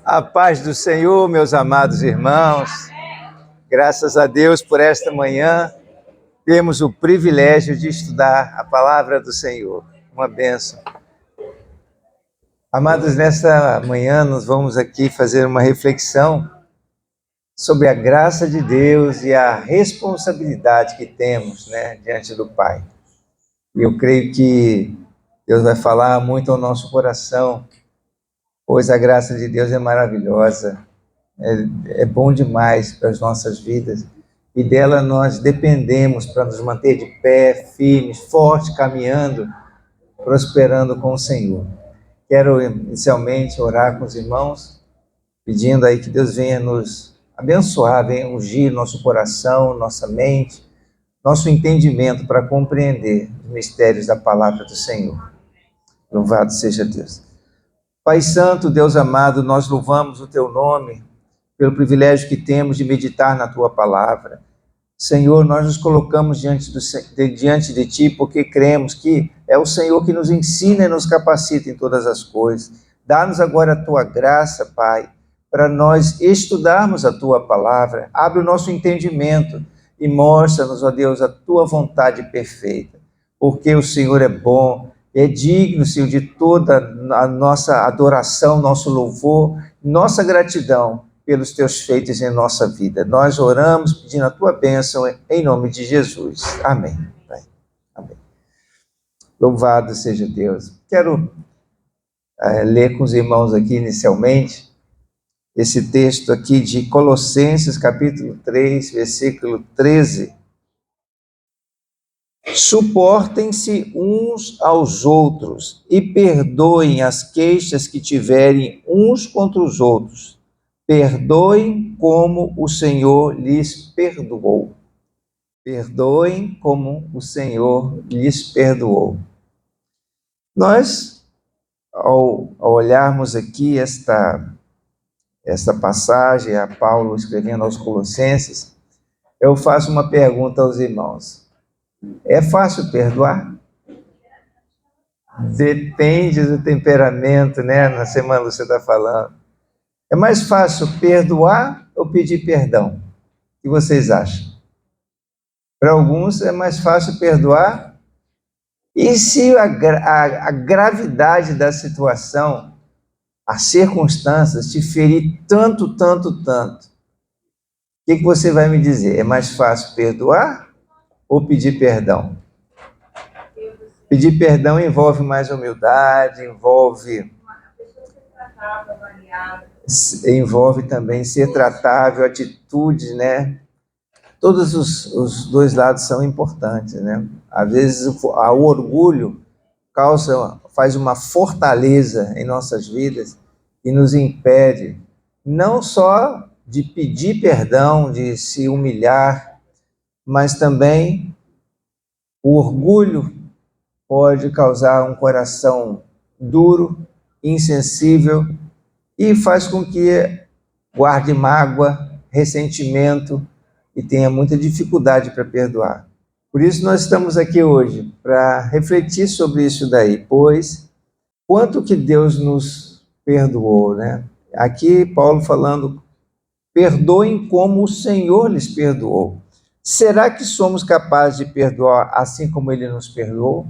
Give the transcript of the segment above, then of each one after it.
A paz do Senhor, meus amados irmãos. Graças a Deus por esta manhã, temos o privilégio de estudar a palavra do Senhor. Uma bênção. Amados, nesta manhã nós vamos aqui fazer uma reflexão sobre a graça de Deus e a responsabilidade que temos, diante do Pai. E eu creio que Deus vai falar muito ao nosso coração, pois a graça de Deus é maravilhosa, é bom demais para as nossas vidas, e dela nós dependemos para nos manter de pé, firmes, fortes, caminhando, prosperando com o Senhor. Quero inicialmente orar com os irmãos, pedindo aí que Deus venha nos abençoar, venha ungir nosso coração, nossa mente, nosso entendimento para compreender os mistérios da palavra do Senhor. Louvado seja Deus. Pai Santo, Deus amado, nós louvamos o Teu nome pelo privilégio que temos de meditar na Tua palavra. Senhor, nós nos colocamos diante de Ti porque cremos que é o Senhor que nos ensina e nos capacita em todas as coisas. Dá-nos agora a Tua graça, Pai, para nós estudarmos a Tua palavra. Abre o nosso entendimento e mostra-nos, ó Deus, a Tua vontade perfeita, porque o Senhor é bom. É digno, Senhor, de toda a nossa adoração, nosso louvor, nossa gratidão pelos Teus feitos em nossa vida. Nós oramos pedindo a Tua bênção em nome de Jesus. Amém. Amém. Louvado seja Deus. Quero ler com os irmãos aqui inicialmente esse texto aqui de Colossenses, capítulo 3, versículo 13. Suportem-se uns aos outros e perdoem as queixas que tiverem uns contra os outros. Perdoem como o Senhor lhes perdoou. Perdoem como o Senhor lhes perdoou. Nós, ao olharmos aqui esta passagem, a Paulo escrevendo aos Colossenses, eu faço uma pergunta aos irmãos. É fácil perdoar? Depende do temperamento, Na semana você está falando. É mais fácil perdoar ou pedir perdão? O que vocês acham? Para alguns é mais fácil perdoar. E se a gravidade da situação, as circunstâncias te ferir tanto, o que você vai me dizer? É mais fácil perdoar ou pedir perdão? Pedir perdão envolve mais humildade, envolve também ser tratável, atitudes, Todos os dois lados são importantes, Às vezes o orgulho faz uma fortaleza em nossas vidas e nos impede não só de pedir perdão, de se humilhar, mas também o orgulho pode causar um coração duro, insensível, e faz com que guarde mágoa, ressentimento e tenha muita dificuldade para perdoar. Por isso nós estamos aqui hoje, para refletir sobre isso daí, pois quanto que Deus nos perdoou, Aqui Paulo falando, perdoem como o Senhor lhes perdoou. Será que somos capazes de perdoar assim como Ele nos perdoou?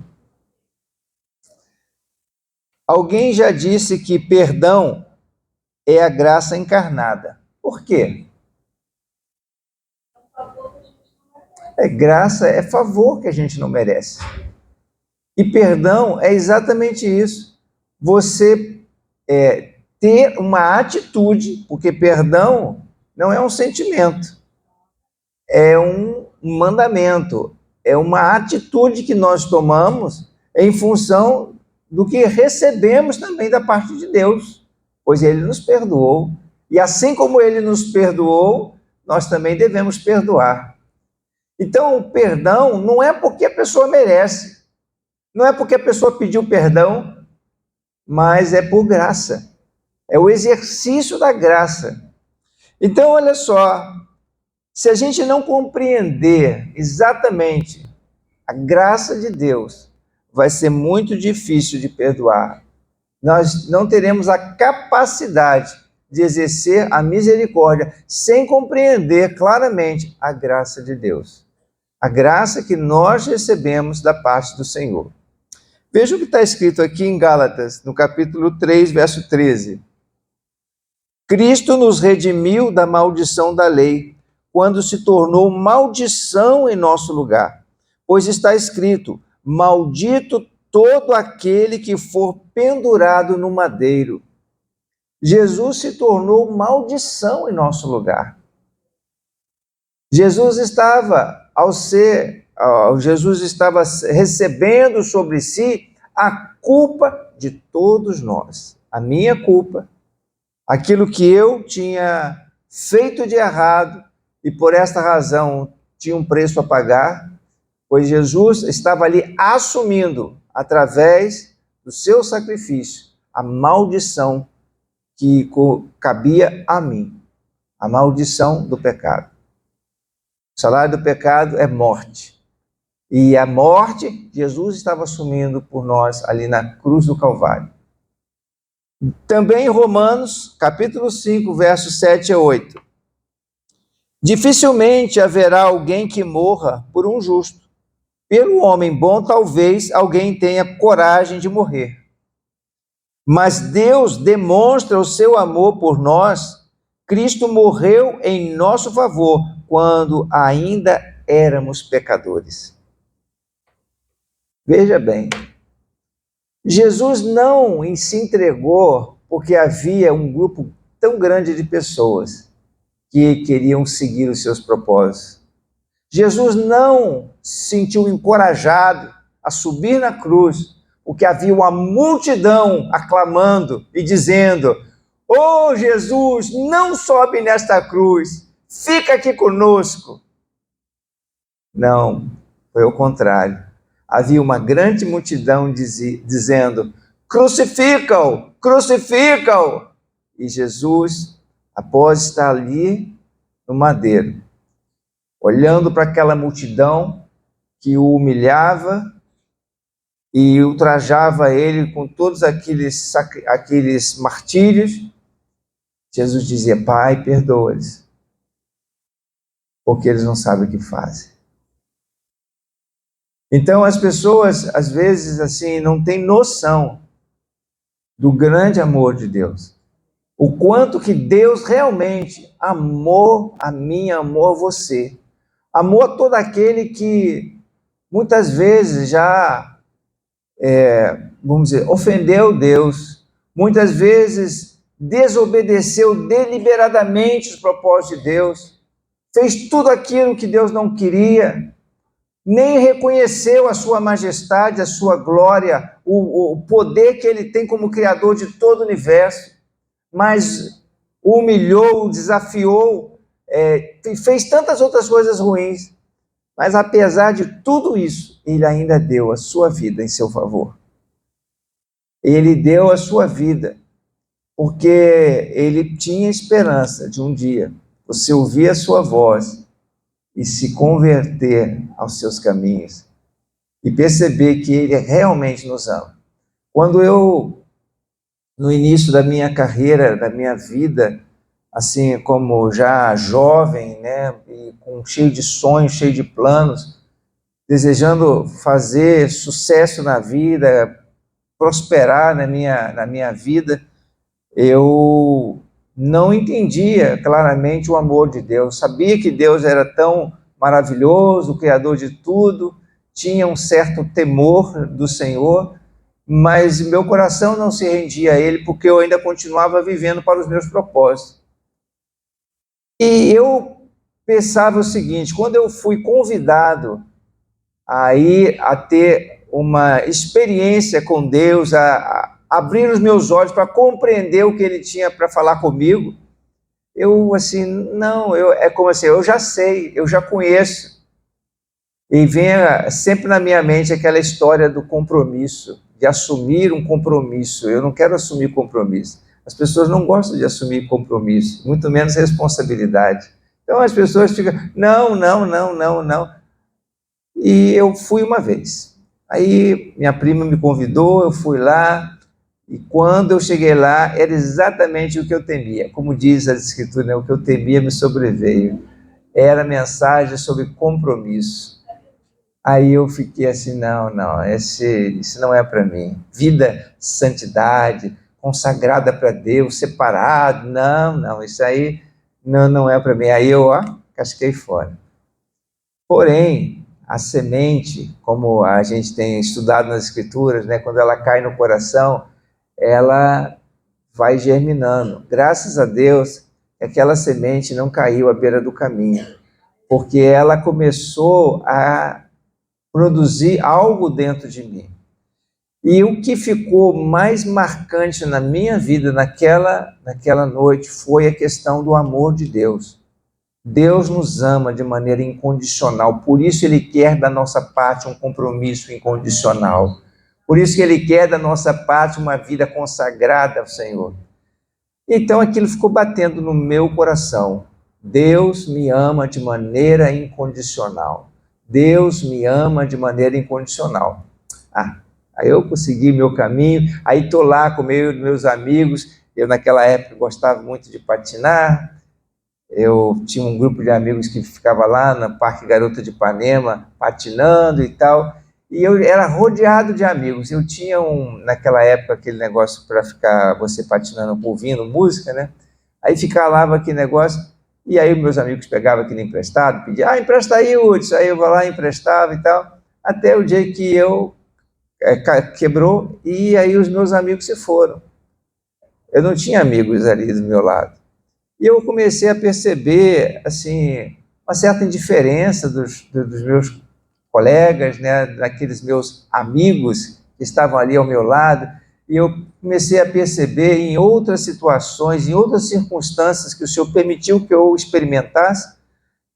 Alguém já disse que perdão é a graça encarnada. Por quê? Graça é favor que a gente não merece. E perdão é exatamente isso. Você ter uma atitude, porque perdão não é um sentimento, é um mandamento, é uma atitude que nós tomamos em função do que recebemos também da parte de Deus, pois Ele nos perdoou. E assim como Ele nos perdoou, nós também devemos perdoar. Então, o perdão não é porque a pessoa merece, não é porque a pessoa pediu perdão, mas é por graça. É o exercício da graça. Então, olha só, se a gente não compreender exatamente a graça de Deus, vai ser muito difícil de perdoar. Nós não teremos a capacidade de exercer a misericórdia, sem compreender claramente a graça de Deus. A graça que nós recebemos da parte do Senhor. Veja o que está escrito aqui em Gálatas, no capítulo 3, verso 13. Cristo nos redimiu da maldição da lei, quando se tornou maldição em nosso lugar. Pois está escrito, maldito todo aquele que for pendurado no madeiro. Jesus se tornou maldição em nosso lugar. Jesus estava recebendo sobre si a culpa de todos nós. A minha culpa, aquilo que eu tinha feito de errado e por esta razão tinha um preço a pagar, pois Jesus estava ali assumindo, através do seu sacrifício, a maldição que cabia a mim, a maldição do pecado. O salário do pecado é morte. E a morte, Jesus estava assumindo por nós ali na cruz do Calvário. Também em Romanos, capítulo 5, versos 7 a 8. Dificilmente haverá alguém que morra por um justo. Pelo homem bom, talvez alguém tenha coragem de morrer. Mas Deus demonstra o seu amor por nós. Cristo morreu em nosso favor, quando ainda éramos pecadores. Veja bem, Jesus não se entregou porque havia um grupo tão grande de pessoas que queriam seguir os seus propósitos. Jesus não se sentiu encorajado a subir na cruz porque havia uma multidão aclamando e dizendo: "Oh, Jesus, não sobe nesta cruz, fica aqui conosco." Não, foi o contrário. Havia uma grande multidão dizendo: "Crucifica-o, crucifica-o." E Jesus, após estar ali no madeiro, olhando para aquela multidão que o humilhava e ultrajava ele com todos aqueles martírios, Jesus dizia: "Pai, perdoa-lhes, porque eles não sabem o que fazem." Então as pessoas, às vezes, assim, não têm noção do grande amor de Deus. O quanto que Deus realmente amou a mim, amou a você. Amou a todo aquele que muitas vezes já, vamos dizer, ofendeu Deus. Muitas vezes desobedeceu deliberadamente os propósitos de Deus. Fez tudo aquilo que Deus não queria. Nem reconheceu a sua majestade, a sua glória, o poder que ele tem como criador de todo o universo, mas o humilhou, o desafiou, fez tantas outras coisas ruins, mas apesar de tudo isso, ele ainda deu a sua vida em seu favor. Ele deu a sua vida, porque ele tinha esperança de um dia você ouvir a sua voz e se converter aos seus caminhos e perceber que ele realmente nos ama. Quando eu, no início da minha carreira, da minha vida, assim como já jovem, né, e cheio de sonhos, cheio de planos, desejando fazer sucesso na vida, prosperar na minha vida, eu não entendia claramente o amor de Deus. Sabia que Deus era tão maravilhoso, o Criador de tudo, tinha um certo temor do Senhor, mas meu coração não se rendia a Ele, porque eu ainda continuava vivendo para os meus propósitos. E eu pensava o seguinte: quando eu fui convidado a ir a ter uma experiência com Deus, a abrir os meus olhos para compreender o que Ele tinha para falar comigo, eu assim, não, é como assim, eu já sei, eu já conheço. E vem sempre na minha mente aquela história do compromisso, de assumir um compromisso. Eu não quero assumir compromisso. As pessoas não gostam de assumir compromisso, muito menos responsabilidade. Então as pessoas ficam, não. E eu fui uma vez. Aí minha prima me convidou, eu fui lá, E quando eu cheguei lá, era exatamente o que eu temia. Como diz a Escritura, né? O que eu temia me sobreveio. Era mensagem sobre compromisso. Aí eu fiquei assim, não, isso não é para mim. Vida, santidade, consagrada para Deus, separado, não, isso aí não é para mim. Aí eu, casquei fora. Porém, a semente, como a gente tem estudado nas Escrituras, né, quando ela cai no coração, ela vai germinando. Graças a Deus, aquela semente não caiu à beira do caminho, porque ela começou a produzir algo dentro de mim. E o que ficou mais marcante na minha vida naquela noite foi a questão do amor de Deus. Deus nos ama de maneira incondicional, por isso Ele quer da nossa parte um compromisso incondicional. Por isso que Ele quer da nossa parte uma vida consagrada ao Senhor. Então aquilo ficou batendo no meu coração. Deus me ama de maneira incondicional. Deus me ama de maneira incondicional. Aí eu consegui meu caminho, aí estou lá com meus amigos. Eu naquela época gostava muito de patinar. Eu tinha um grupo de amigos que ficava lá no Parque Garota de Ipanema, patinando e tal. E eu era rodeado de amigos. Eu tinha naquela época, aquele negócio para ficar você patinando, ouvindo música, né? Aí ficava aquele negócio, e aí meus amigos pegavam aquilo emprestado, pediam, empresta aí, Hudson. Aí eu vou lá, emprestava e tal, até o dia que eu quebrou, e aí os meus amigos se foram. Eu não tinha amigos ali do meu lado. E eu comecei a perceber, assim, uma certa indiferença dos meus colegas, né, daqueles meus amigos que estavam ali ao meu lado, e eu comecei a perceber em outras situações, em outras circunstâncias que o Senhor permitiu que eu experimentasse,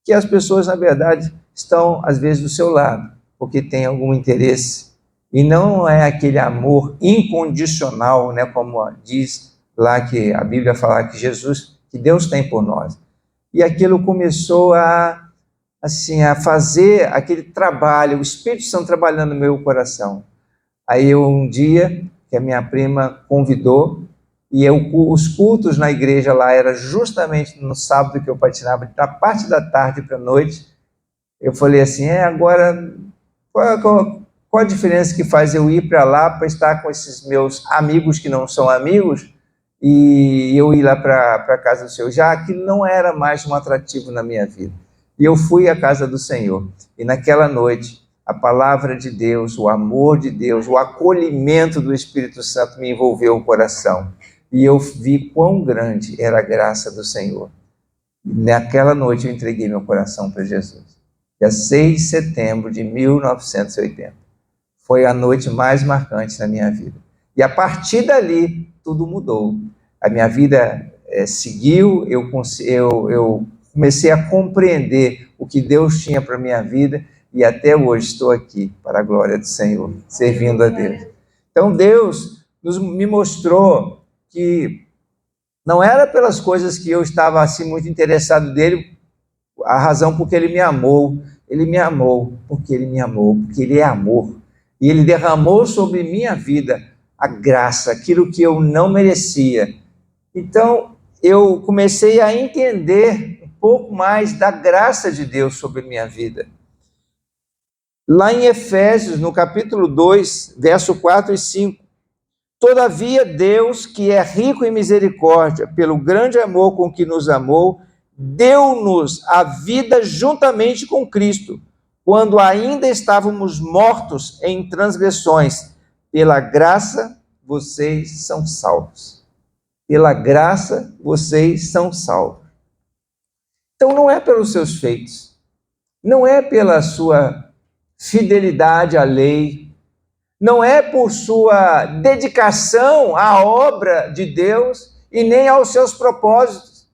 que as pessoas, na verdade, estão, às vezes, do seu lado, porque têm algum interesse. E não é aquele amor incondicional, né, como diz lá que a Bíblia fala que Deus tem por nós. E aquilo começou a fazer aquele trabalho, o Espírito Santo trabalhando no meu coração. Aí um dia, que a minha prima convidou, e os cultos na igreja lá era justamente no sábado que eu patinava, da parte da tarde para a noite. Eu falei assim, agora, qual a diferença que faz eu ir para lá para estar com esses meus amigos que não são amigos, e eu ir lá para a casa do Senhor? Já aquilo não era mais um atrativo na minha vida. E eu fui à casa do Senhor. E naquela noite, a palavra de Deus, o amor de Deus, o acolhimento do Espírito Santo me envolveu o coração. E eu vi quão grande era a graça do Senhor. E naquela noite eu entreguei meu coração para Jesus. Dia 6 de setembro de 1980. Foi a noite mais marcante na minha vida. E a partir dali, tudo mudou. A minha vida seguiu, eu comecei a compreender o que Deus tinha para a minha vida, e até hoje estou aqui, para a glória do Senhor, servindo a Deus. Então Deus me mostrou que não era pelas coisas que eu estava assim muito interessado nele, a razão porque Ele me amou. Ele me amou porque Ele me amou, porque Ele é amor. E Ele derramou sobre minha vida a graça, aquilo que eu não merecia. Então, eu comecei a entender um pouco mais da graça de Deus sobre minha vida. Lá em Efésios, no capítulo 2, verso 4 e 5, todavia Deus, que é rico em misericórdia, pelo grande amor com que nos amou, deu-nos a vida juntamente com Cristo, quando ainda estávamos mortos em transgressões. Pela graça, vocês são salvos. Pela graça, vocês são salvos. Então, não é pelos seus feitos, não é pela sua fidelidade à lei, não é por sua dedicação à obra de Deus e nem aos seus propósitos.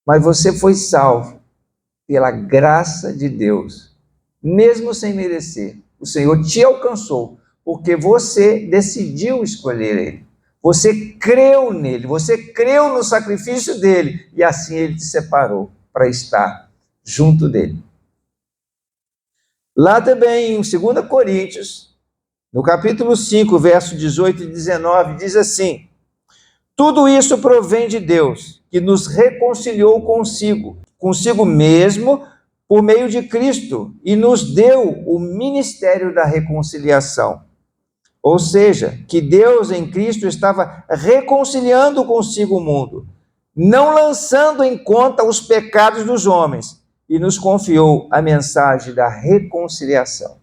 Mas você foi salvo pela graça de Deus, mesmo sem merecer. O Senhor te alcançou, porque você decidiu escolher Ele. Você creu nele, você creu no sacrifício dele, e assim Ele te separou para estar junto dele. Lá também, em 2 Coríntios, No capítulo 5, verso 18 e 19, diz assim: tudo isso provém de Deus, que nos reconciliou consigo mesmo, por meio de Cristo, e nos deu o ministério da reconciliação. Ou seja, que Deus em Cristo estava reconciliando consigo o mundo, não lançando em conta os pecados dos homens, e nos confiou a mensagem da reconciliação.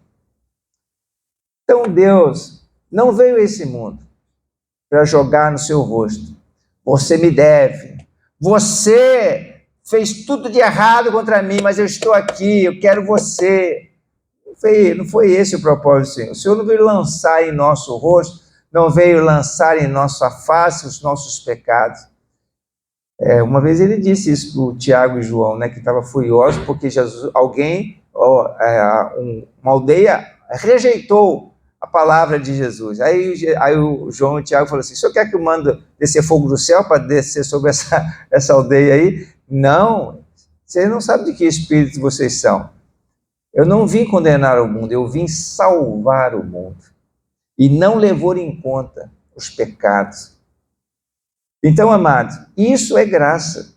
Então Deus não veio a esse mundo para jogar no seu rosto: você me deve, você fez tudo de errado contra mim, mas eu estou aqui, eu quero você. Não foi esse o propósito do Senhor. O Senhor não veio lançar em nosso rosto, não veio lançar em nossa face os nossos pecados. Uma vez ele disse isso para o Tiago e João, né, que estava furioso porque uma aldeia rejeitou a palavra de Jesus. Aí o João e o Tiago falaram assim: o senhor quer que eu mande descer fogo do céu para descer sobre essa aldeia aí? Não, vocês não sabem de que espírito vocês são. Eu não vim condenar o mundo, eu vim salvar o mundo. E não levou em conta os pecados. Então, amados, isso é graça.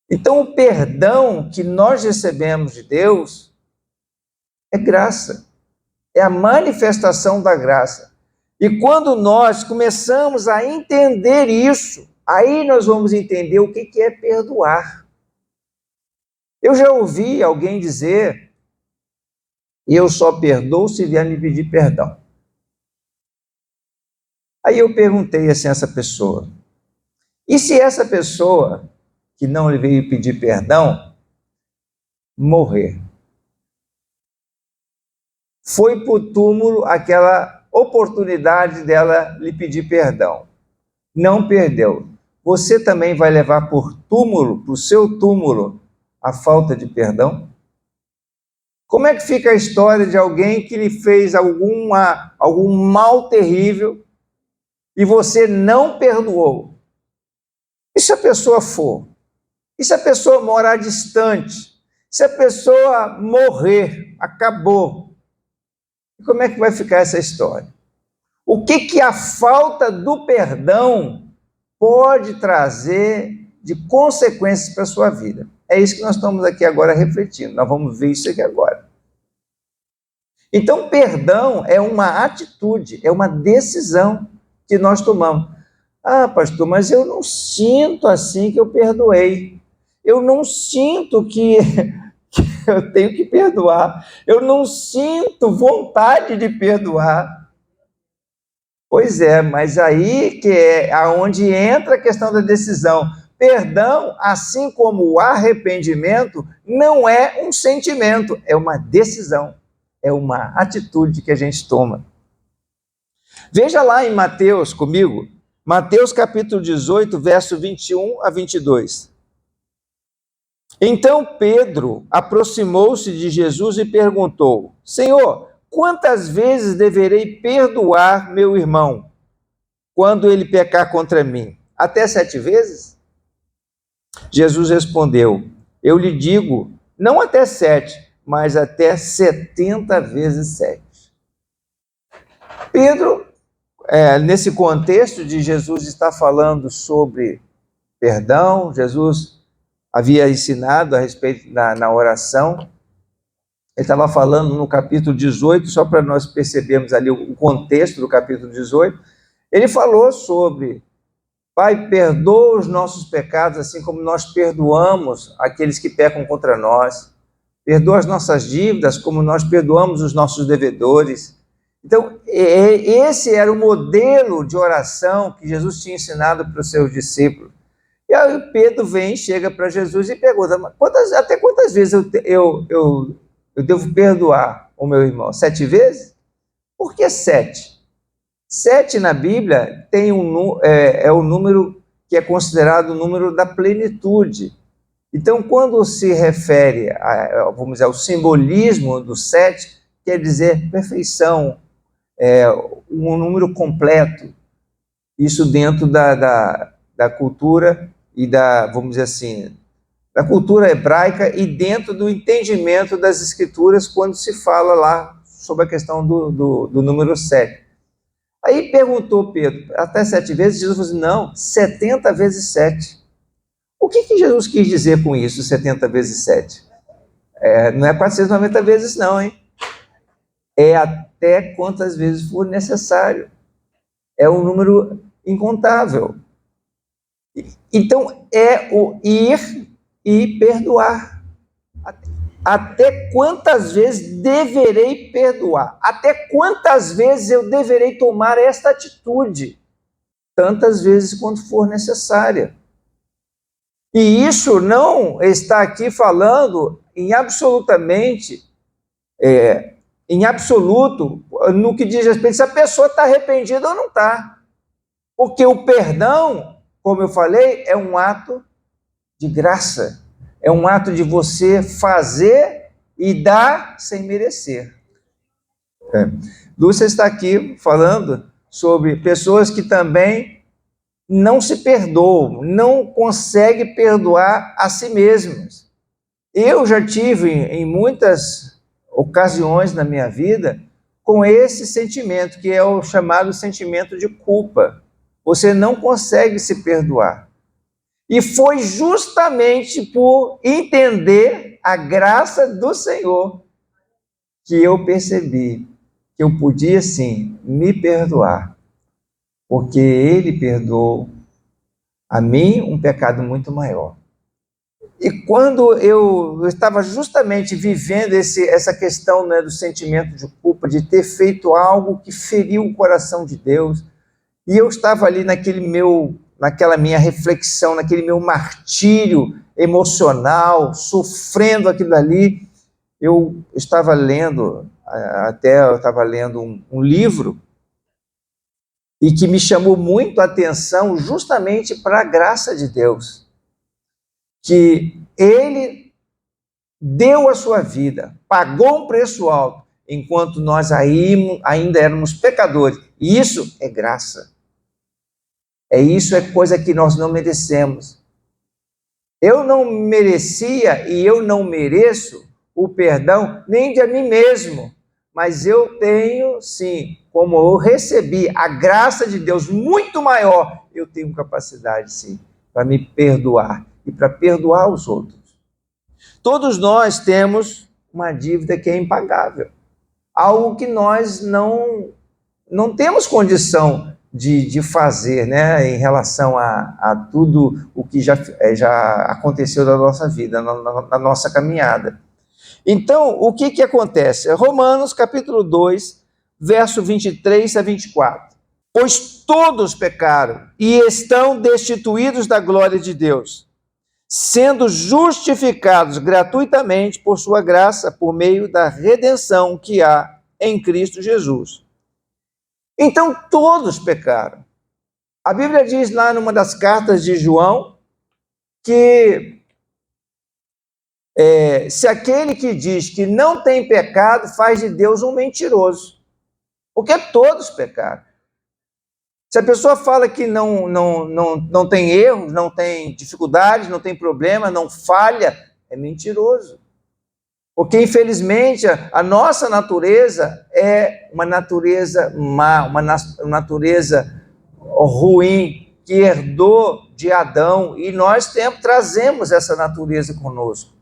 Então, o perdão que nós recebemos de Deus é graça. É a manifestação da graça. E quando nós começamos a entender isso, aí nós vamos entender o que é perdoar. Eu já ouvi alguém dizer: eu só perdoo se vier me pedir perdão. Aí eu perguntei assim a essa pessoa: e se essa pessoa que não lhe veio pedir perdão morrer? Foi para o túmulo aquela oportunidade dela lhe pedir perdão. Não perdeu. Você também vai levar para o seu túmulo, a falta de perdão? Como é que fica a história de alguém que lhe fez algum mal terrível e você não perdoou? E se a pessoa for? E se a pessoa morar distante? Se a pessoa morrer? Acabou. E como é que vai ficar essa história? O que a falta do perdão pode trazer de consequências para a sua vida? É isso que nós estamos aqui agora refletindo. Nós vamos ver isso aqui agora. Então, perdão é uma atitude, é uma decisão que nós tomamos. Ah, pastor, mas eu não sinto assim que eu perdoei. Eu não sinto que eu tenho que perdoar. Eu não sinto vontade de perdoar. Pois é, mas aí que é aonde entra a questão da decisão. Perdão, assim como o arrependimento, não é um sentimento, é uma decisão, é uma atitude que a gente toma. Veja lá em Mateus comigo, Mateus capítulo 18, verso 21 a 22. Então Pedro aproximou-se de Jesus e perguntou: Senhor, quantas vezes deverei perdoar meu irmão quando ele pecar contra mim? Até 7 vezes? Jesus respondeu: eu lhe digo, não até 7, mas até 70 vezes 7. Pedro, nesse contexto de Jesus estar falando sobre perdão, Jesus havia ensinado a respeito na oração. Ele estava falando no capítulo 18, só para nós percebermos ali o contexto do capítulo 18. Ele falou sobre: Pai, perdoa os nossos pecados, assim como nós perdoamos aqueles que pecam contra nós. Perdoa as nossas dívidas, como nós perdoamos os nossos devedores. Então, esse era o modelo de oração que Jesus tinha ensinado para os seus discípulos. E aí Pedro chega para Jesus e pergunta: até quantas vezes eu devo perdoar o meu irmão? 7 vezes? Por que 7? 7 na Bíblia é o número que é considerado o número da plenitude. Então, quando se refere vamos dizer, ao simbolismo do 7, quer dizer perfeição, um número completo. Isso dentro da cultura e vamos dizer assim, da cultura hebraica e dentro do entendimento das Escrituras, quando se fala lá sobre a questão do número 7. Aí perguntou Pedro, até 7 vezes? Jesus falou assim, não, 70 vezes 7. O que Jesus quis dizer com isso, 70 vezes 7? Não é 490 vezes não, hein? É até quantas vezes for necessário. É um número incontável. Então, é o ir e perdoar. Até quantas vezes deverei perdoar? Até quantas vezes eu deverei tomar esta atitude? Tantas vezes quanto for necessária. E isso não está aqui falando em absolutamente, em absoluto, no que diz respeito se a pessoa está arrependida ou não está. Porque o perdão, como eu falei, é um ato de graça. É um ato de você fazer e dar sem merecer. Lúcia está aqui falando sobre pessoas que também não se perdoam, não conseguem perdoar a si mesmas. Eu já tive em muitas ocasiões na minha vida com esse sentimento, que é o chamado sentimento de culpa. Você não consegue se perdoar. E foi justamente por entender a graça do Senhor que eu percebi que eu podia, sim, me perdoar. Porque Ele perdoou a mim um pecado muito maior. E quando eu estava justamente vivendo essa questão, né, do sentimento de culpa, de ter feito algo que feriu o coração de Deus, e eu estava ali naquela minha reflexão, naquele meu martírio emocional, sofrendo aquilo ali, eu estava lendo um livro, e que me chamou muito a atenção justamente para a graça de Deus, que Ele deu a sua vida, pagou um preço alto, enquanto nós ainda éramos pecadores. E isso é graça. Isso é coisa que nós não merecemos. Eu não merecia e eu não mereço o perdão nem de mim mesmo, mas eu tenho, sim, como eu recebi a graça de Deus muito maior, eu tenho capacidade, sim, para me perdoar e para perdoar os outros. Todos nós temos uma dívida que é impagável, algo que nós não temos condição de fazer, né, em relação a tudo o que já aconteceu na nossa vida, na nossa caminhada. Então, o que acontece? Romanos, capítulo 2, verso 23 a 24. Pois todos pecaram e estão destituídos da glória de Deus, sendo justificados gratuitamente por sua graça, por meio da redenção que há em Cristo Jesus. Então, todos pecaram. A Bíblia diz lá numa das cartas de João que se aquele que diz que não tem pecado faz de Deus um mentiroso, porque todos pecaram. Se a pessoa fala que não tem erros, não tem dificuldades, não tem problema, não falha, é mentiroso. Porque, infelizmente, a nossa natureza é uma natureza má, uma natureza ruim, que herdou de Adão, e nós trazemos essa natureza conosco.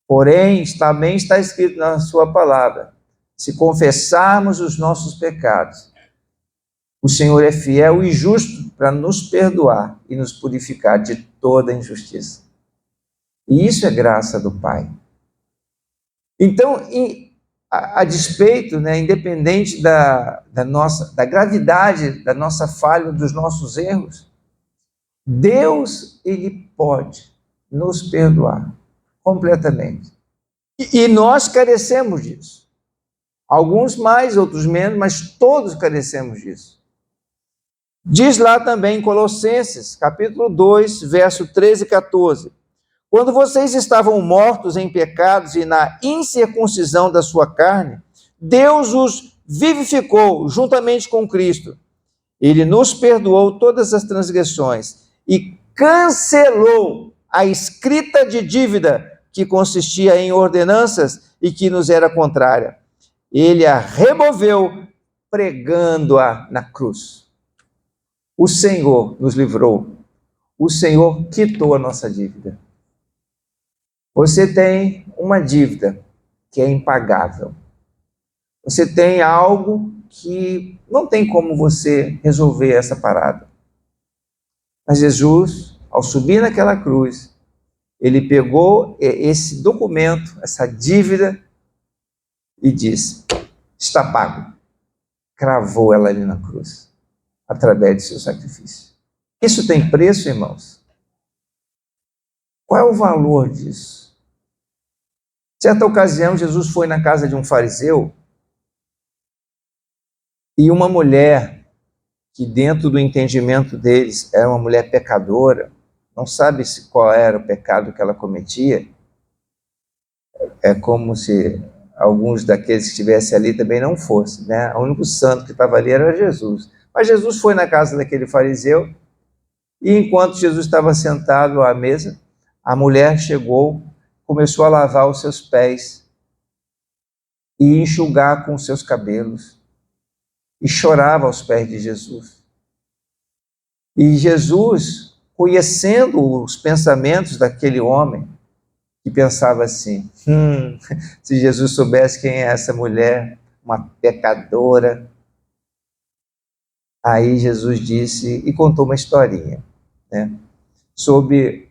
Porém, também está escrito na sua palavra, se confessarmos os nossos pecados, o Senhor é fiel e justo para nos perdoar e nos purificar de toda injustiça. E isso é graça do Pai. Então, a despeito, né, independente da gravidade da nossa falha, dos nossos erros, Deus, Ele pode nos perdoar completamente. E nós carecemos disso. Alguns mais, outros menos, mas todos carecemos disso. Diz lá também em Colossenses, capítulo 2, verso 13 e 14. Quando vocês estavam mortos em pecados e na incircuncisão da sua carne, Deus os vivificou juntamente com Cristo. Ele nos perdoou todas as transgressões e cancelou a escrita de dívida que consistia em ordenanças e que nos era contrária. ele a removeu, pregando-a na cruz. O Senhor nos livrou. O Senhor quitou a nossa dívida. Você tem uma dívida que é impagável. Você tem algo que não tem como você resolver essa parada. Mas Jesus, ao subir naquela cruz, ele pegou esse documento, essa dívida, e disse: está pago. Cravou ela ali na cruz, através de seu sacrifício. Isso tem preço, irmãos? Qual é o valor disso? Certa ocasião, Jesus foi na casa de um fariseu e uma mulher, que dentro do entendimento deles era uma mulher pecadora, não sabe qual era o pecado que ela cometia, é como se alguns daqueles que estivessem ali também não fossem, né? O único santo que estava ali era Jesus. Mas Jesus foi na casa daquele fariseu e enquanto Jesus estava sentado à mesa, a mulher chegou, começou a lavar os seus pés e enxugar com os seus cabelos e chorava aos pés de Jesus. E Jesus, conhecendo os pensamentos daquele homem, que pensava assim: se Jesus soubesse quem é essa mulher, uma pecadora. Aí Jesus disse e contou uma historinha, né, sobre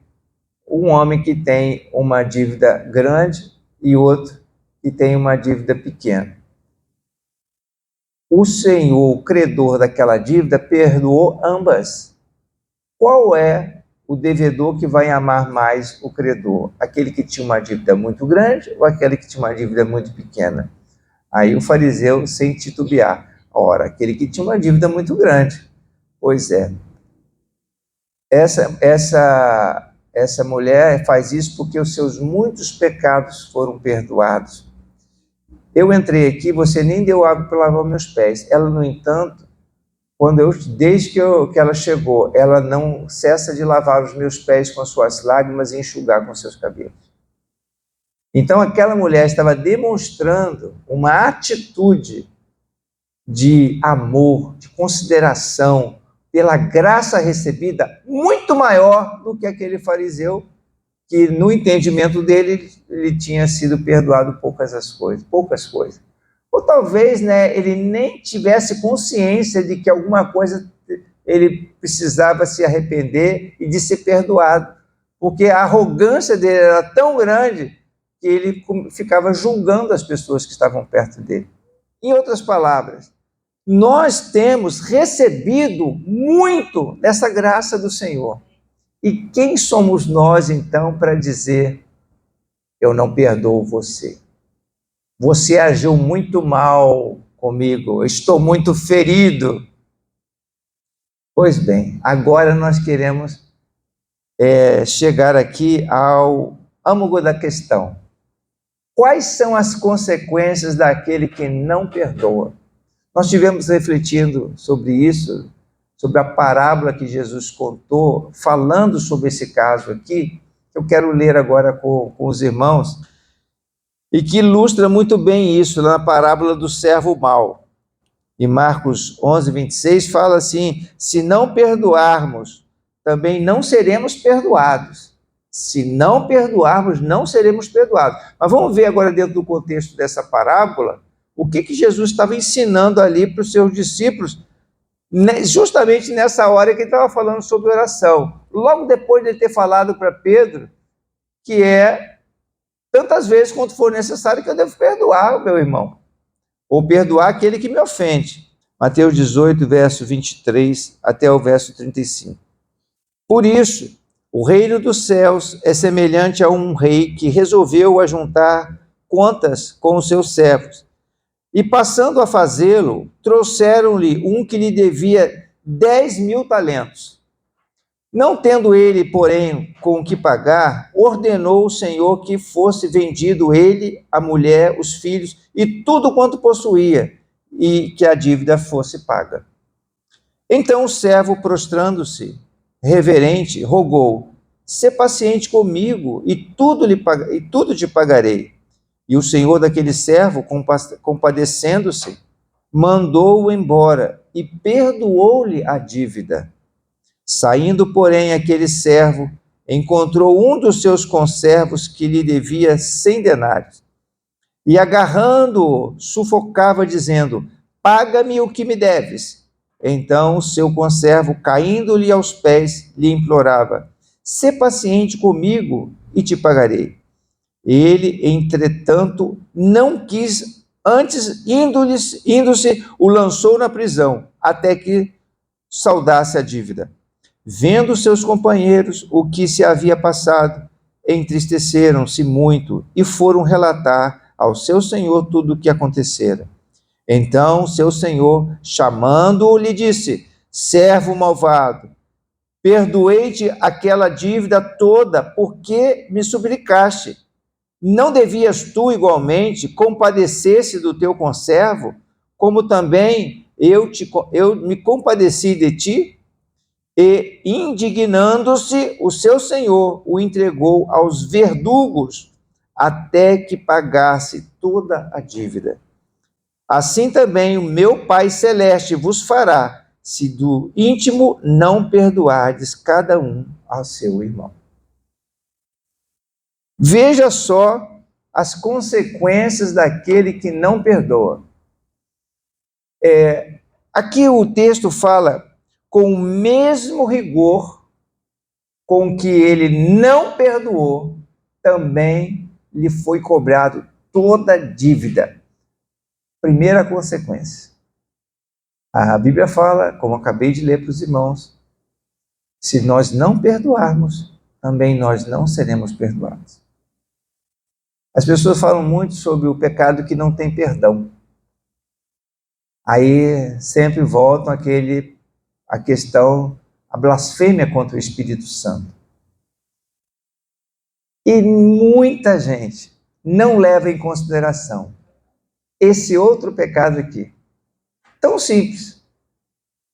um homem que tem uma dívida grande e outro que tem uma dívida pequena. O Senhor, o credor daquela dívida, perdoou ambas. Qual é o devedor que vai amar mais o credor? Aquele que tinha uma dívida muito grande ou aquele que tinha uma dívida muito pequena? Aí o fariseu, sem titubear: ora, aquele que tinha uma dívida muito grande. Pois é. Essa mulher faz isso porque os seus muitos pecados foram perdoados. Eu entrei aqui, você nem deu água para lavar meus pés. Ela, no entanto, desde que ela chegou, ela não cessa de lavar os meus pés com as suas lágrimas e enxugar com seus cabelos. Então aquela mulher estava demonstrando uma atitude de amor, de consideração pela graça recebida muito maior do que aquele fariseu que, no entendimento dele, ele tinha sido perdoado poucas coisas. Ou talvez, né, ele nem tivesse consciência de que alguma coisa ele precisava se arrepender e de ser perdoado, porque a arrogância dele era tão grande que ele ficava julgando as pessoas que estavam perto dele. Em outras palavras, nós temos recebido muito dessa graça do Senhor. E quem somos nós, então, para dizer: eu não perdoo você? Você agiu muito mal comigo, eu estou muito ferido. Pois bem, agora nós queremos chegar aqui ao âmago da questão. Quais são as consequências daquele que não perdoa? Nós estivemos refletindo sobre isso, sobre a parábola que Jesus contou, falando sobre esse caso aqui. Eu quero ler agora com os irmãos, e que ilustra muito bem isso na parábola do servo mau. Em Marcos 11, 26, fala assim: se não perdoarmos, também não seremos perdoados. Se não perdoarmos, não seremos perdoados. Mas vamos ver agora, dentro do contexto dessa parábola, o que Jesus estava ensinando ali para os seus discípulos, justamente nessa hora que ele estava falando sobre oração. Logo depois de ele ter falado para Pedro, que é tantas vezes quanto for necessário que eu devo perdoar o meu irmão, ou perdoar aquele que me ofende. Mateus 18, verso 23 até o verso 35. Por isso, o reino dos céus é semelhante a um rei que resolveu ajuntar contas com os seus servos. E passando a fazê-lo, trouxeram-lhe um que lhe devia 10.000 talentos. Não tendo ele, porém, com o que pagar, ordenou o Senhor que fosse vendido ele, a mulher, os filhos e tudo quanto possuía, e que a dívida fosse paga. Então o servo, prostrando-se, reverente, rogou: sê paciente comigo e tudo te pagarei. E o senhor daquele servo, compadecendo-se, mandou-o embora e perdoou-lhe a dívida. Saindo, porém, aquele servo encontrou um dos seus conservos que lhe devia 100 denários. E agarrando-o, sufocava, dizendo: paga-me o que me deves. Então o seu conservo, caindo-lhe aos pés, lhe implorava: sê paciente comigo e te pagarei. Ele, entretanto, não quis, antes, indo-se, o lançou na prisão, até que saldasse a dívida. Vendo seus companheiros o que se havia passado, entristeceram-se muito e foram relatar ao seu senhor tudo o que acontecera. Então seu senhor, chamando-o, lhe disse: servo malvado, perdoei-te aquela dívida toda, porque me suplicaste. Não devias tu igualmente compadecer-se do teu conservo, como também eu me compadeci de ti? E, indignando-se, o seu senhor o entregou aos verdugos, até que pagasse toda a dívida. Assim também o meu Pai Celeste vos fará, se do íntimo não perdoardes cada um ao seu irmão. Veja só as consequências daquele que não perdoa. Aqui o texto fala com o mesmo rigor com que ele não perdoou, também lhe foi cobrado toda a dívida. Primeira consequência. A Bíblia fala, como acabei de ler para os irmãos, se nós não perdoarmos, também nós não seremos perdoados. As pessoas falam muito sobre o pecado que não tem perdão. Aí sempre voltam a questão, a blasfêmia contra o Espírito Santo. E muita gente não leva em consideração esse outro pecado aqui. Tão simples.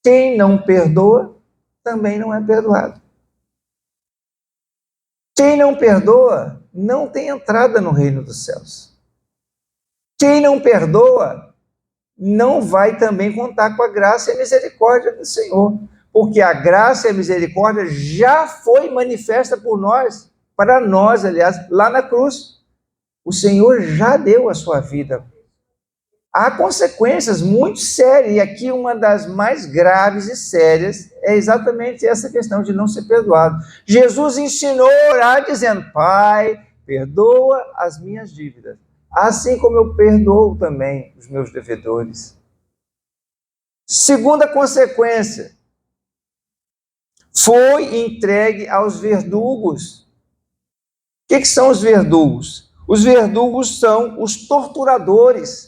Quem não perdoa, também não é perdoado. Quem não perdoa, não tem entrada no reino dos céus. Quem não perdoa, não vai também contar com a graça e a misericórdia do Senhor. Porque a graça e a misericórdia já foi manifesta por nós, para nós, aliás, lá na cruz. O Senhor já deu a sua vida. Há consequências muito sérias, e aqui uma das mais graves e sérias é exatamente essa questão de não ser perdoado. Jesus ensinou a orar dizendo: Pai, perdoa as minhas dívidas, assim como eu perdoo também os meus devedores. Segunda consequência, foi entregue aos verdugos. O que são os verdugos? Os verdugos são os torturadores.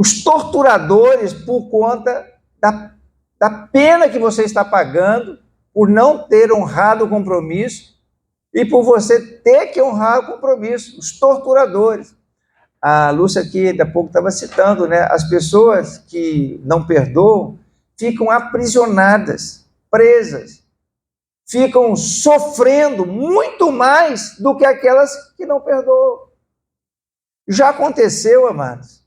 Os torturadores, por conta da pena que você está pagando, por não ter honrado o compromisso e por você ter que honrar o compromisso. Os torturadores. A Lúcia aqui, daqui a pouco, estava citando, né? As pessoas que não perdoam ficam aprisionadas, presas, ficam sofrendo muito mais do que aquelas que não perdoam. Já aconteceu, amados.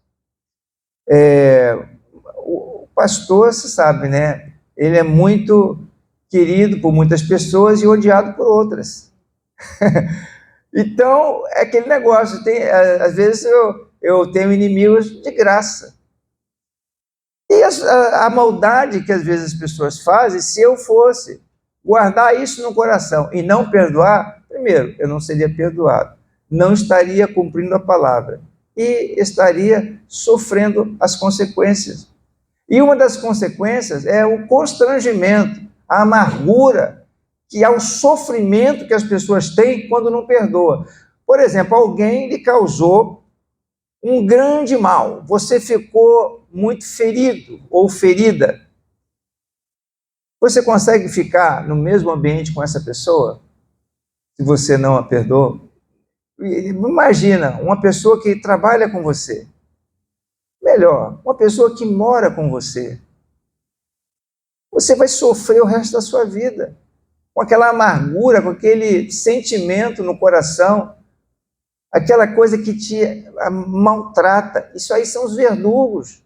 O pastor, você sabe, né? Ele é muito querido por muitas pessoas e odiado por outras. Então, é aquele negócio. Às vezes eu tenho inimigos de graça. E a maldade que às vezes as pessoas fazem, se eu fosse guardar isso no coração e não perdoar, primeiro, eu não seria perdoado, não estaria cumprindo a palavra e estaria sofrendo as consequências. E uma das consequências é o constrangimento, a amargura, que é o sofrimento que as pessoas têm quando não perdoam. Por exemplo, alguém lhe causou um grande mal, você ficou muito ferido ou ferida. Você consegue ficar no mesmo ambiente com essa pessoa se você não a perdoa? Imagina, uma pessoa que trabalha com você. Melhor, uma pessoa que mora com você. Você vai sofrer o resto da sua vida com aquela amargura, com aquele sentimento no coração. aquela coisa que te maltrata. Isso aí são os verdugos.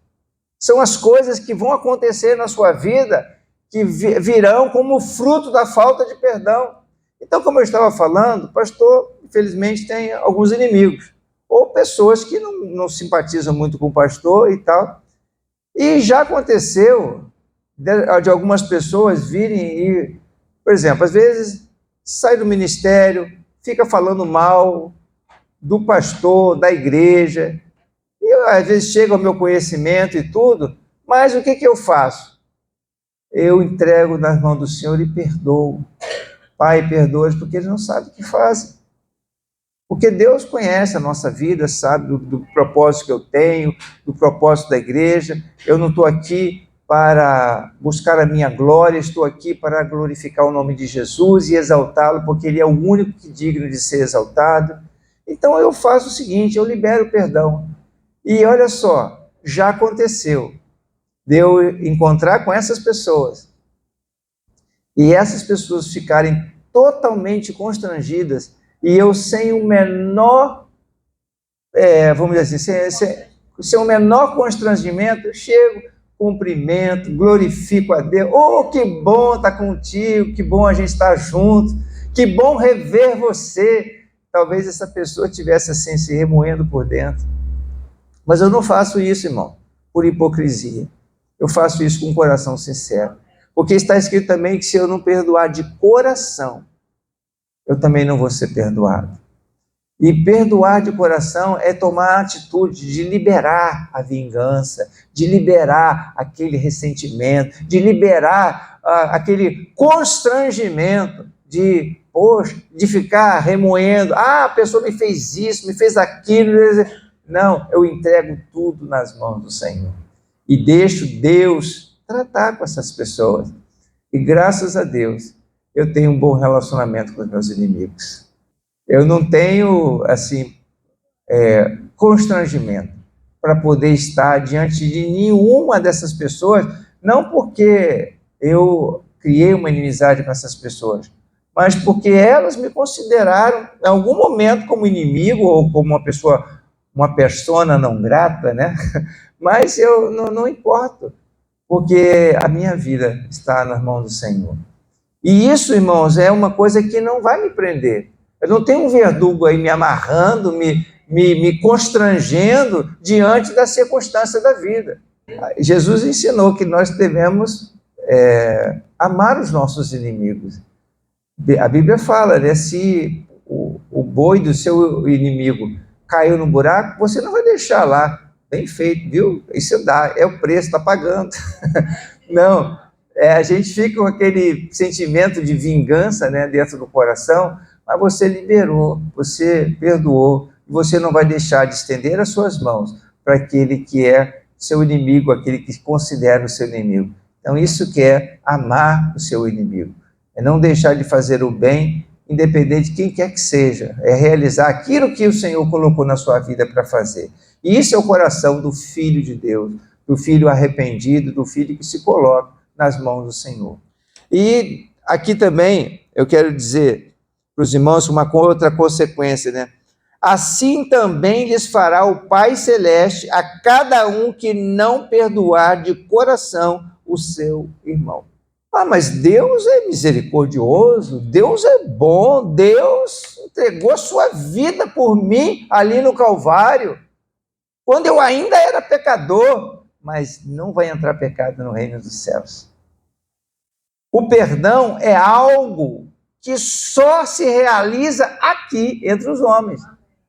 São as coisas que vão acontecer na sua vida, que virão como fruto da falta de perdão. Então, como eu estava falando, o pastor, infelizmente, tem alguns inimigos, ou pessoas que não simpatizam muito com o pastor e tal. E já aconteceu de algumas pessoas virem e, por exemplo, às vezes sai do ministério, fica falando mal do pastor, da igreja, e às vezes chega ao meu conhecimento e tudo, mas o que eu faço? Eu entrego nas mãos do Senhor e perdoo. Pai, perdoa-os porque eles não sabem o que fazem. Porque Deus conhece a nossa vida, sabe do propósito que eu tenho, do propósito da igreja. Eu não estou aqui para buscar a minha glória, estou aqui para glorificar o nome de Jesus e exaltá-lo, porque Ele é o único que é digno de ser exaltado. Então eu faço o seguinte, eu libero o perdão. E olha só, já aconteceu de eu encontrar com essas pessoas e essas pessoas ficarem totalmente constrangidas e eu sem o menor, vamos dizer assim, sem o menor constrangimento, eu chego, cumprimento, glorifico a Deus. Oh, que bom estar contigo, que bom a gente estar junto, que bom rever você. Talvez essa pessoa estivesse assim, se remoendo por dentro. Mas eu não faço isso, irmão, por hipocrisia. Eu faço isso com um coração sincero. Porque está escrito também que se eu não perdoar de coração, eu também não vou ser perdoado. E perdoar de coração é tomar a atitude de liberar a vingança, de liberar aquele ressentimento, de liberar aquele constrangimento de ficar remoendo. A pessoa me fez isso, me fez aquilo. Não, eu entrego tudo nas mãos do Senhor. E deixo Deus tratar com essas pessoas. E graças a Deus, eu tenho um bom relacionamento com os meus inimigos. Eu não tenho, assim, constrangimento para poder estar diante de nenhuma dessas pessoas, não porque eu criei uma inimizade com essas pessoas, mas porque elas me consideraram, em algum momento, como inimigo ou como uma persona não grata, né? Mas eu não importo, porque a minha vida está nas mãos do Senhor. E isso, irmãos, é uma coisa que não vai me prender. Eu não tenho um verdugo aí me amarrando, me constrangendo diante da circunstância da vida. Jesus ensinou que nós devemos amar os nossos inimigos. A Bíblia fala, né, se o boi do seu inimigo caiu no buraco, você não vai deixar lá. Bem feito, viu? Isso dá, é o preço, está pagando. Não, a gente fica com aquele sentimento de vingança, né, dentro do coração, mas você liberou, você perdoou, e você não vai deixar de estender as suas mãos para aquele que é seu inimigo, aquele que considera o seu inimigo. Então isso que é amar o seu inimigo, é não deixar de fazer o bem, independente de quem quer que seja, é realizar aquilo que o Senhor colocou na sua vida para fazer. E isso é o coração do Filho de Deus, do filho arrependido, do filho que se coloca nas mãos do Senhor. E aqui também eu quero dizer para os irmãos uma outra consequência, né? Assim também lhes fará o Pai Celeste a cada um que não perdoar de coração o seu irmão. Mas Deus é misericordioso, Deus é bom, Deus entregou a sua vida por mim ali no Calvário, quando eu ainda era pecador, mas não vai entrar pecado no reino dos céus. O perdão é algo que só se realiza aqui, entre os homens.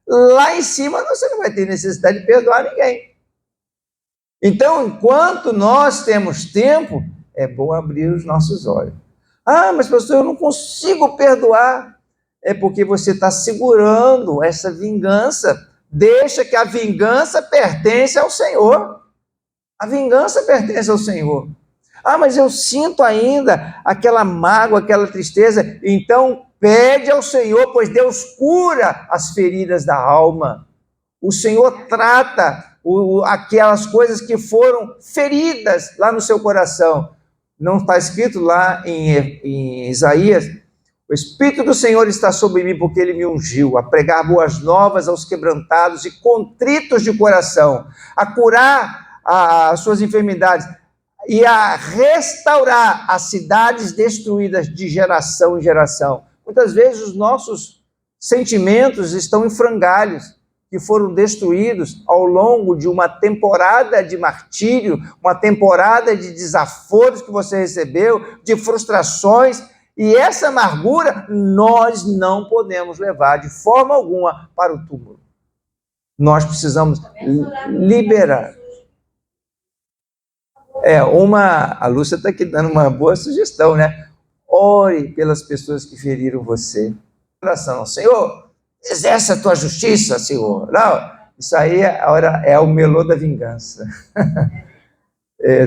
Lá em cima você não vai ter necessidade de perdoar ninguém. Então, enquanto nós temos tempo, é bom abrir os nossos olhos. Mas pastor, eu não consigo perdoar. É porque você está segurando essa vingança. Deixa que a vingança pertence ao Senhor. A vingança pertence ao Senhor. Mas eu sinto ainda aquela mágoa, aquela tristeza. Então, pede ao Senhor, pois Deus cura as feridas da alma. O Senhor trata aquelas coisas que foram feridas lá no seu coração. Não está escrito lá em Isaías? O Espírito do Senhor está sobre mim, porque Ele me ungiu a pregar boas novas aos quebrantados e contritos de coração, a curar as suas enfermidades e a restaurar as cidades destruídas de geração em geração. Muitas vezes os nossos sentimentos estão em frangalhos, que foram destruídos ao longo de uma temporada de martírio, uma temporada de desaforos que você recebeu, de frustrações, e essa amargura nós não podemos levar de forma alguma para o túmulo. Nós precisamos liberar. A Lúcia está aqui dando uma boa sugestão, né? Ore pelas pessoas que feriram você. Oração, Senhor, exerce a tua justiça, Senhor. Não, isso aí é o melô da vingança.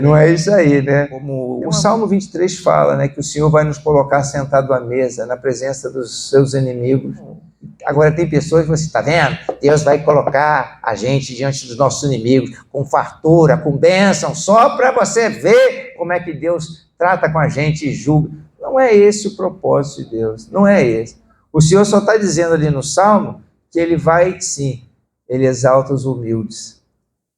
Não é isso aí, né? Como o Salmo 23 fala, né, que o Senhor vai nos colocar sentado à mesa, na presença dos seus inimigos. Agora tem pessoas que você está vendo, Deus vai colocar a gente diante dos nossos inimigos, com fartura, com bênção, só para você ver como é que Deus trata com a gente e julga. Não é esse o propósito de Deus, não é esse. O Senhor só está dizendo ali no Salmo que Ele vai, sim, Ele exalta os humildes.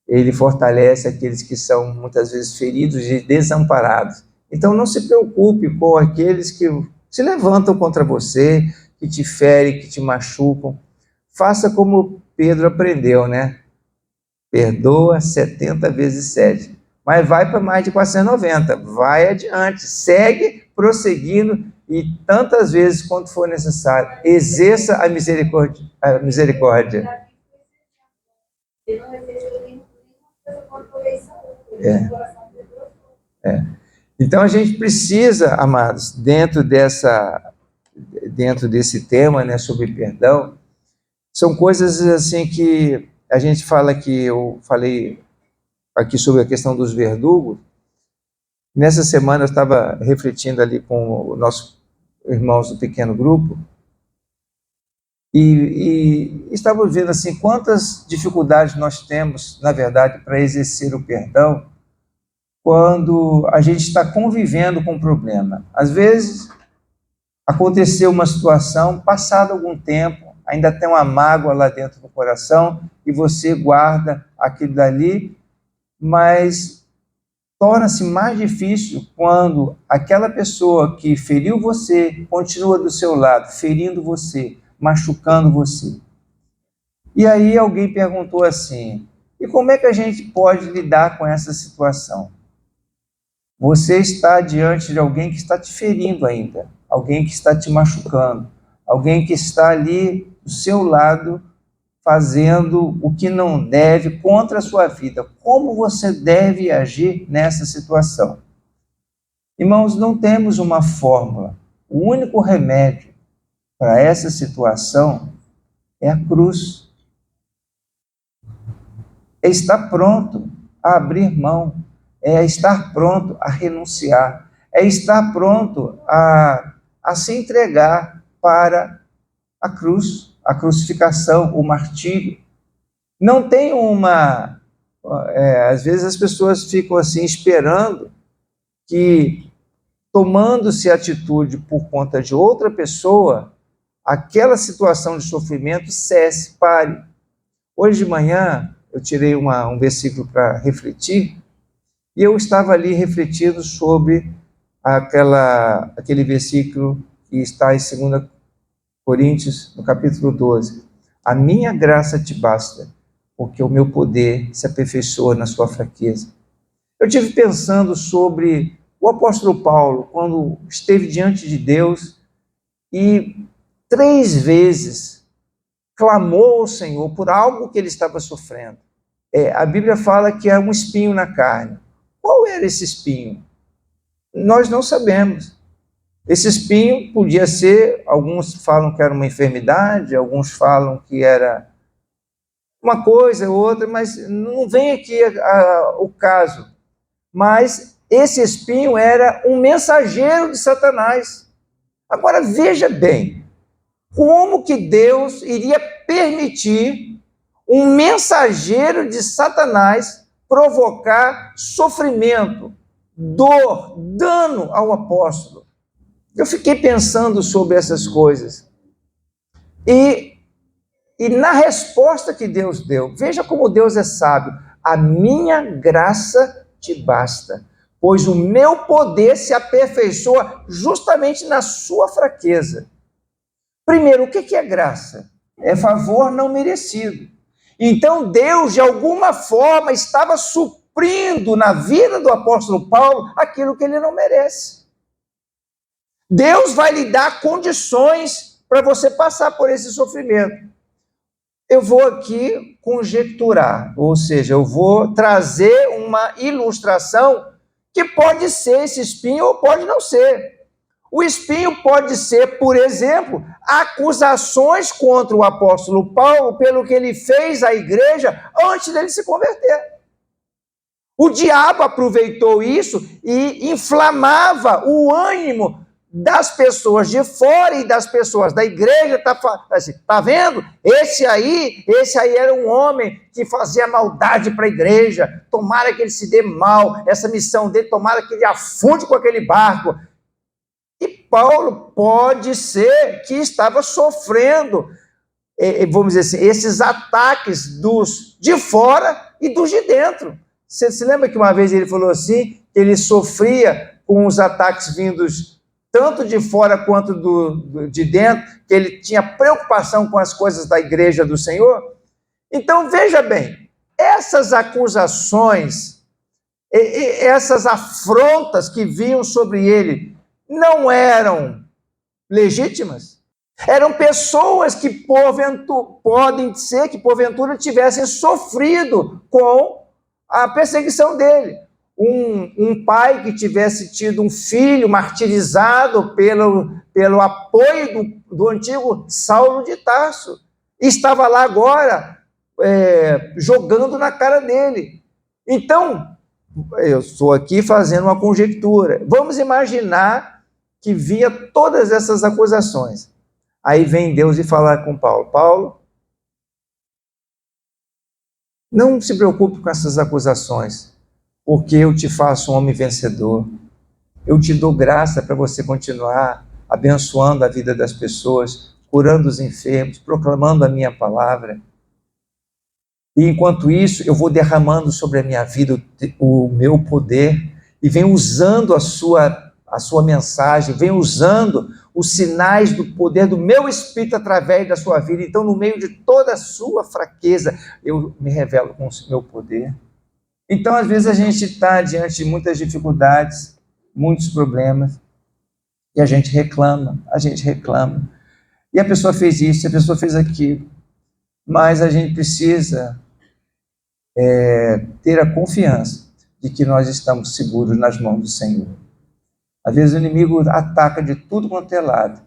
Ele fortalece aqueles que são muitas vezes feridos e desamparados. Então não se preocupe com aqueles que se levantam contra você, que te ferem, que te machucam. Faça como Pedro aprendeu, né? Perdoa 70 vezes 7. Mas vai para mais de 490. Vai adiante, segue prosseguindo e tantas vezes quanto for necessário. Exerça a misericórdia. Então a gente precisa, amados, dentro desse tema, né, sobre perdão, são coisas assim que a gente fala, que eu falei aqui sobre a questão dos verdugos. Nessa semana eu estava refletindo ali com os nossos irmãos do pequeno grupo e estávamos vendo assim quantas dificuldades nós temos, na verdade, para exercer o perdão quando a gente está convivendo com um problema. Às vezes aconteceu uma situação, passado algum tempo, ainda tem uma mágoa lá dentro do coração e você guarda aquilo dali, mas torna-se mais difícil quando aquela pessoa que feriu você continua do seu lado, ferindo você, machucando você. E aí alguém perguntou assim, e como é que a gente pode lidar com essa situação? Você está diante de alguém que está te ferindo ainda, alguém que está te machucando, alguém que está ali do seu lado fazendo o que não deve contra a sua vida. Como você deve agir nessa situação? Irmãos, não temos uma fórmula. O único remédio para essa situação é a cruz. É estar pronto a abrir mão, é estar pronto a renunciar, é estar pronto a se entregar para a cruz, a crucificação, o martírio. Não tem às vezes as pessoas ficam assim esperando que, tomando-se atitude por conta de outra pessoa, aquela situação de sofrimento cesse, pare. Hoje de manhã eu tirei um versículo para refletir, e eu estava ali refletindo sobre aquele versículo que está em 2 Coríntios, no capítulo 12. A minha graça te basta, porque o meu poder se aperfeiçoa na sua fraqueza. Eu estive pensando sobre o apóstolo Paulo, quando esteve diante de Deus e 3 vezes clamou ao Senhor por algo que ele estava sofrendo. A Bíblia fala que é um espinho na carne. Qual era esse espinho? Nós não sabemos. Esse espinho podia ser, alguns falam que era uma enfermidade, alguns falam que era uma coisa ou outra, mas não vem aqui o caso. Mas esse espinho era um mensageiro de Satanás. Agora veja bem, como que Deus iria permitir um mensageiro de Satanás provocar sofrimento, dor, dano ao apóstolo? Eu fiquei pensando sobre essas coisas. E na resposta que Deus deu, veja como Deus é sábio. A minha graça te basta, pois o meu poder se aperfeiçoa justamente na sua fraqueza. Primeiro, o que é graça? É favor não merecido. Então Deus, de alguma forma, estava suprindo na vida do apóstolo Paulo aquilo que ele não merece. Deus vai lhe dar condições para você passar por esse sofrimento. Eu vou aqui conjecturar, ou seja, eu vou trazer uma ilustração que pode ser esse espinho ou pode não ser. O espinho pode ser, por exemplo, acusações contra o apóstolo Paulo pelo que ele fez à igreja antes dele se converter. O diabo aproveitou isso e inflamava o ânimo das pessoas de fora e das pessoas da igreja. Tá vendo? Esse aí era um homem que fazia maldade para a igreja. Tomara que ele se dê mal, essa missão dele, tomara que ele afunde com aquele barco. E Paulo pode ser que estava sofrendo, vamos dizer assim, esses ataques dos de fora e dos de dentro. Você se lembra que uma vez ele falou assim, que ele sofria com os ataques vindos tanto de fora quanto de dentro, que ele tinha preocupação com as coisas da igreja do Senhor? Então, veja bem, essas acusações, essas afrontas que vinham sobre ele, não eram legítimas? Eram pessoas que podem ser que porventura tivessem sofrido com a perseguição dele. Um pai que tivesse tido um filho martirizado pelo apoio do antigo Saulo de Tarso, estava lá agora jogando na cara dele. Então, eu estou aqui fazendo uma conjectura. Vamos imaginar que via todas essas acusações. Aí vem Deus e fala com Paulo: Paulo, não se preocupe com essas acusações, porque eu te faço um homem vencedor. Eu te dou graça para você continuar abençoando a vida das pessoas, curando os enfermos, proclamando a minha palavra. E enquanto isso, eu vou derramando sobre a minha vida o meu poder e venho usando a sua mensagem, venho usando os sinais do poder do meu Espírito através da sua vida. Então, no meio de toda a sua fraqueza, eu me revelo com o meu poder. Então, às vezes, a gente está diante de muitas dificuldades, muitos problemas, e a gente reclama. E a pessoa fez isso, a pessoa fez aquilo. Mas a gente precisa ter a confiança de que nós estamos seguros nas mãos do Senhor. Às vezes o inimigo ataca de tudo quanto é lado.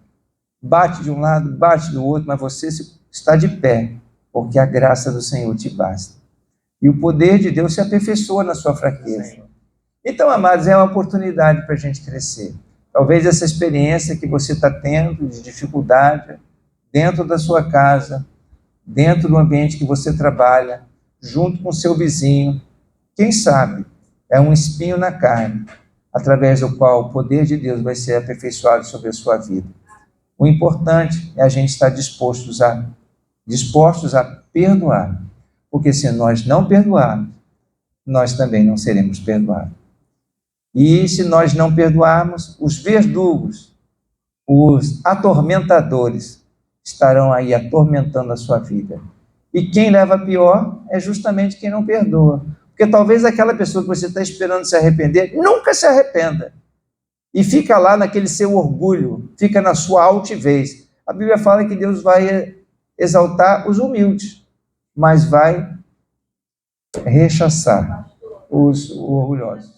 Bate de um lado, bate do outro, mas você está de pé, porque a graça do Senhor te basta. E o poder de Deus se aperfeiçoa na sua fraqueza. Então, amados, é uma oportunidade para a gente crescer. Talvez essa experiência que você está tendo de dificuldade dentro da sua casa, dentro do ambiente que você trabalha, junto com seu vizinho, quem sabe, é um espinho na carne, através do qual o poder de Deus vai ser aperfeiçoado sobre a sua vida. O importante é a gente estar dispostos a perdoar, porque se nós não perdoarmos, nós também não seremos perdoados. E se nós não perdoarmos, os verdugos, os atormentadores, estarão aí atormentando a sua vida. E quem leva pior é justamente quem não perdoa. Porque talvez aquela pessoa que você está esperando se arrepender, nunca se arrependa. E fica lá naquele seu orgulho, fica na sua altivez. A Bíblia fala que Deus vai exaltar os humildes, mas vai rechaçar os orgulhosos.